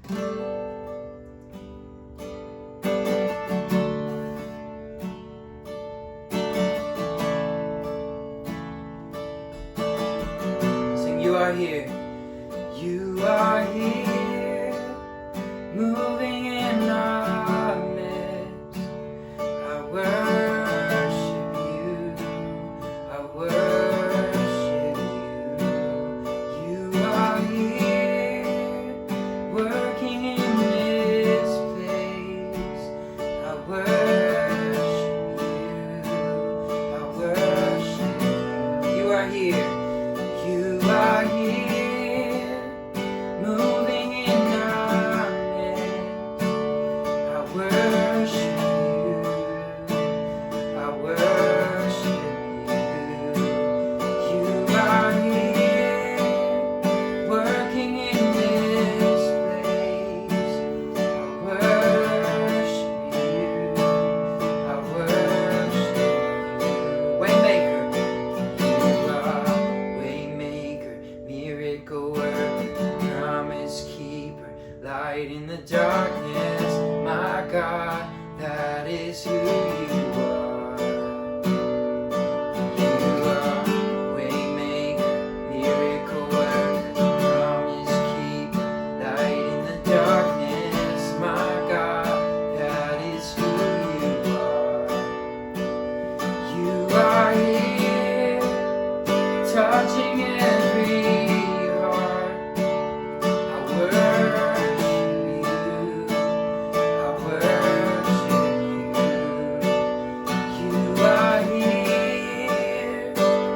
Sing, you are here. You are here, moving in our midst. I worship you. I worship you. You are here, working in this place. I worship you. I worship you. You are here. You are here, moving in our midst. I worship you. I worship you. You are here, working in this place. I worship you. I worship you. Waymaker, you are Waymaker, miracle worker, promise keeper, light in the darkness. My God, that is who you are. You are Waymaker, miracle worker, promise keeper, light in the darkness. My God, that is who you are. You are here, touching every heart. I worship you. I worship you. You are here,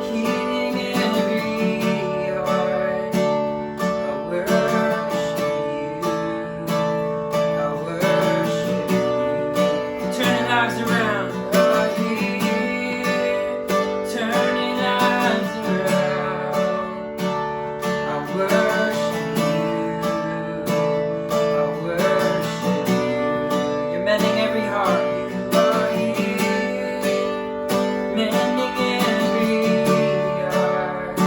healing every heart. I worship you. I worship you. Turning lives around. You are here, turning lives around. I worship you. I worship you. You're mending every heart. You are here, mending every heart.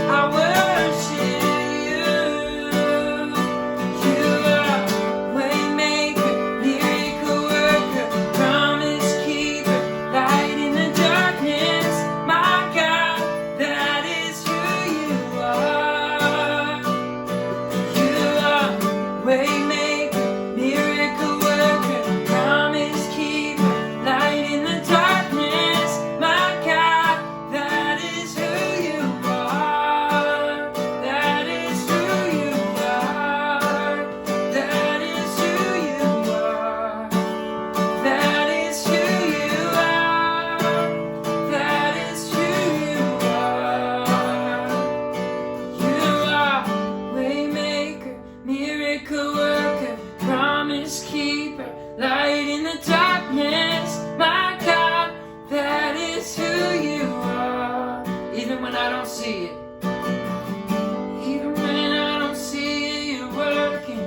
I worship you. You are Waymaker, miracle worker, promise keeper, light in the darkness. My God, that is who you are. You are Waymaker, miracle worker, promise keeper, light in the darkness. My God, that is who you are. That is who you are. That is who you are. That is who you are. That is who you are. You are Waymaker, miracle worker, promise keeper, light in the darkness. My God, that is who you are. Even when I don't see it, even when I don't see it, you're working.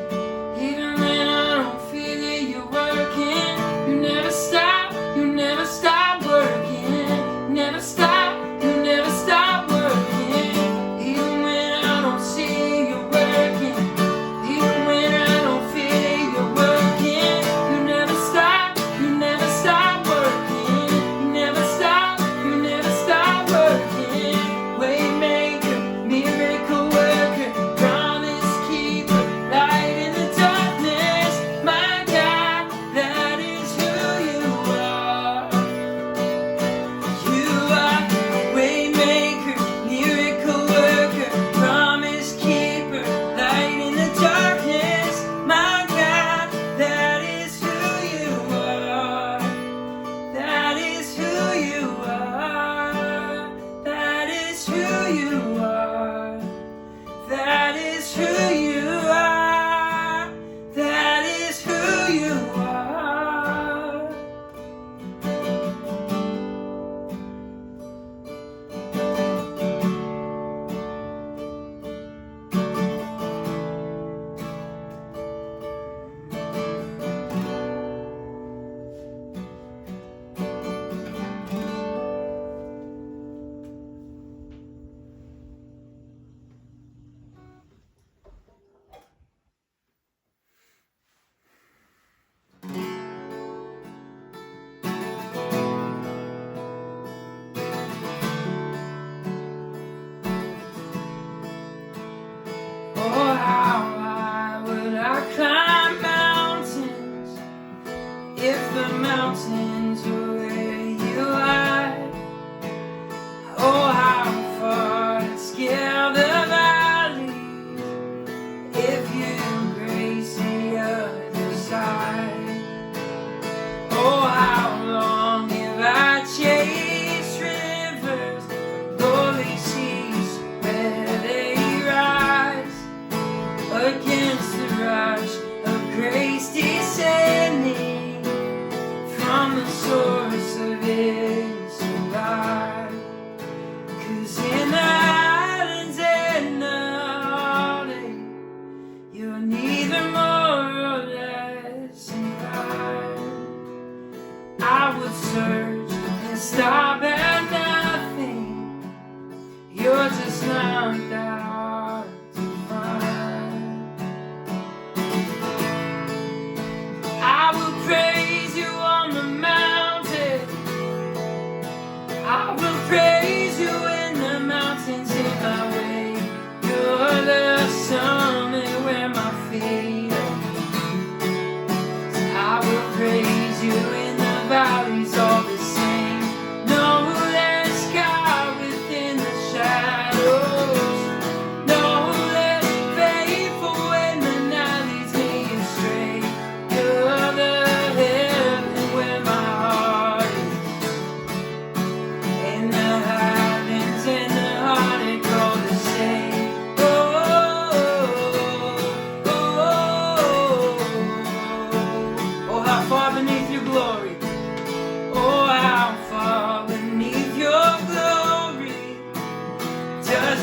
Even when I don't feel it, you're working. You never stop working. Never stop, you never stop working. Even when I don't see it, you're working. Even when I don't feel it, you're working. You never stop working. You never stop working. Waymaker,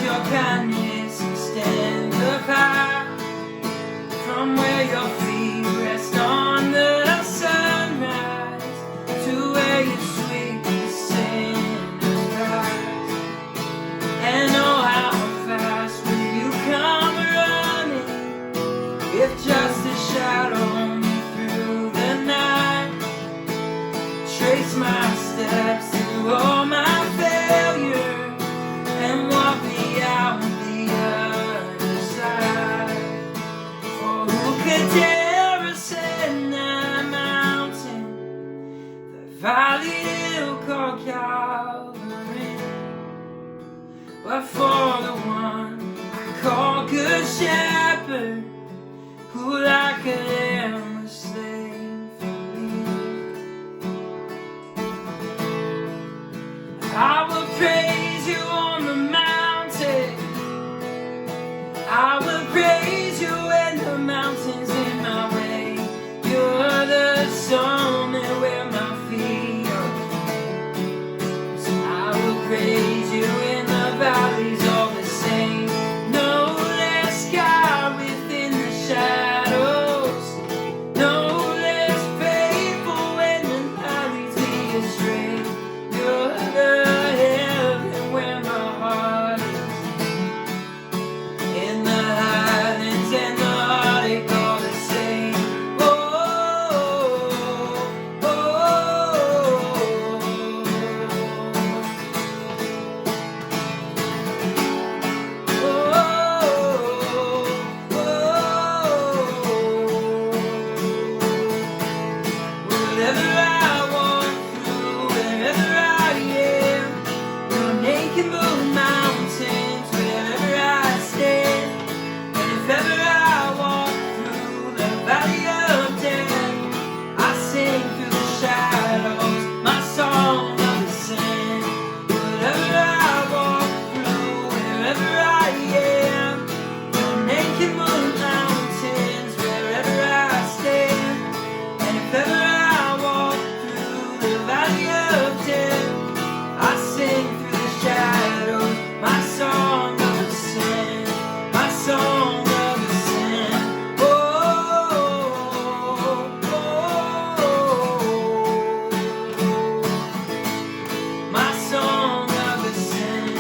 your kindness extend the path from where your feet rest on the sunrise to where you sweep the sinners past. And oh, how fast will you come running if just a shadow me through the night? Trace my steps through all my failure and walk me out the other side. For who could dare ascend that mountain, the valley hill called Calvary? But for the one I call Good Shepherd, who like a lamb was slain for me, I will praise you on the mountain. I will praise you when the mountain's in my way. You're the summit where my feet are. So I will praise you in the valleys all the same. No less sky within the shadows. No less faithful when the night leads me astray. You're the heaven where my heart is. In the highlands and the heartache all the same. Oh, oh, whatever I walk through, wherever I am, your name can move mountains wherever I stand. And if ever I walk through the valley of death, I sing through the shadows my song of ascent. Whatever I walk through, wherever I am, your name can move mountains wherever I stand. And if ever I walk through the valley of death, I sing through the shadows my song of ascent, my song of ascent. Oh, my song of ascent.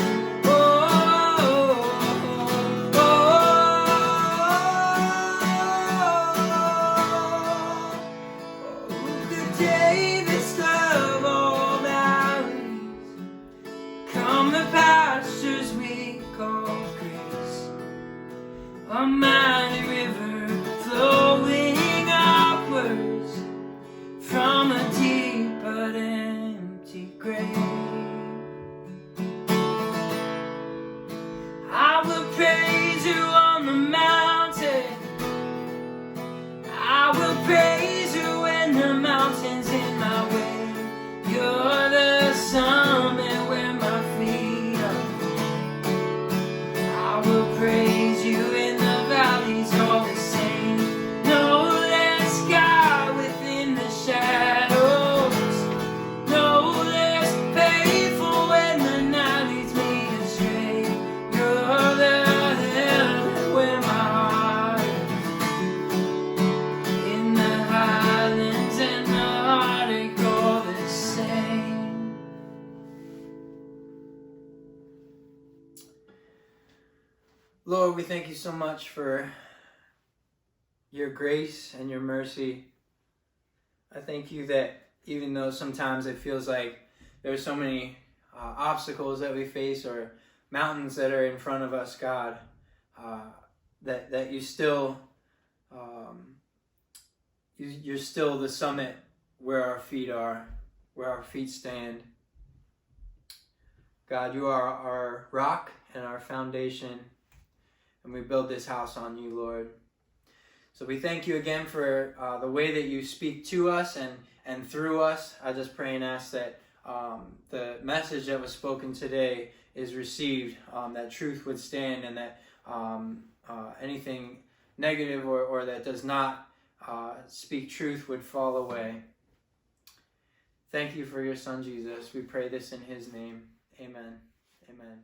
Who could David's love all valleys? Come the pastures we call grace, a mighty river flowing upwards from a deep but empty grave. I will praise you on the mountain. I will praise you when the mountain's in my way. You're the summit where my feet are. I will praise you in the valleys all the same. No less sky within the shadows. No less faithful when the night leads me astray. You're the heaven where my heart is. In the highlands and the heartache all the same. Lord, we thank you so much for your grace and your mercy. I thank you that even though sometimes it feels like there's so many obstacles that we face or mountains that are in front of us, God, that you still, you're still the summit where our feet are, where our feet stand. God, you are our rock and our foundation, and we build this house on you, Lord. So we thank you again for the way that you speak to us and through us. I just pray and ask that the message that was spoken today is received, that truth would stand, and that anything negative or that does not speak truth would fall away. Thank you for your son, Jesus. We pray this in his name. Amen. Amen.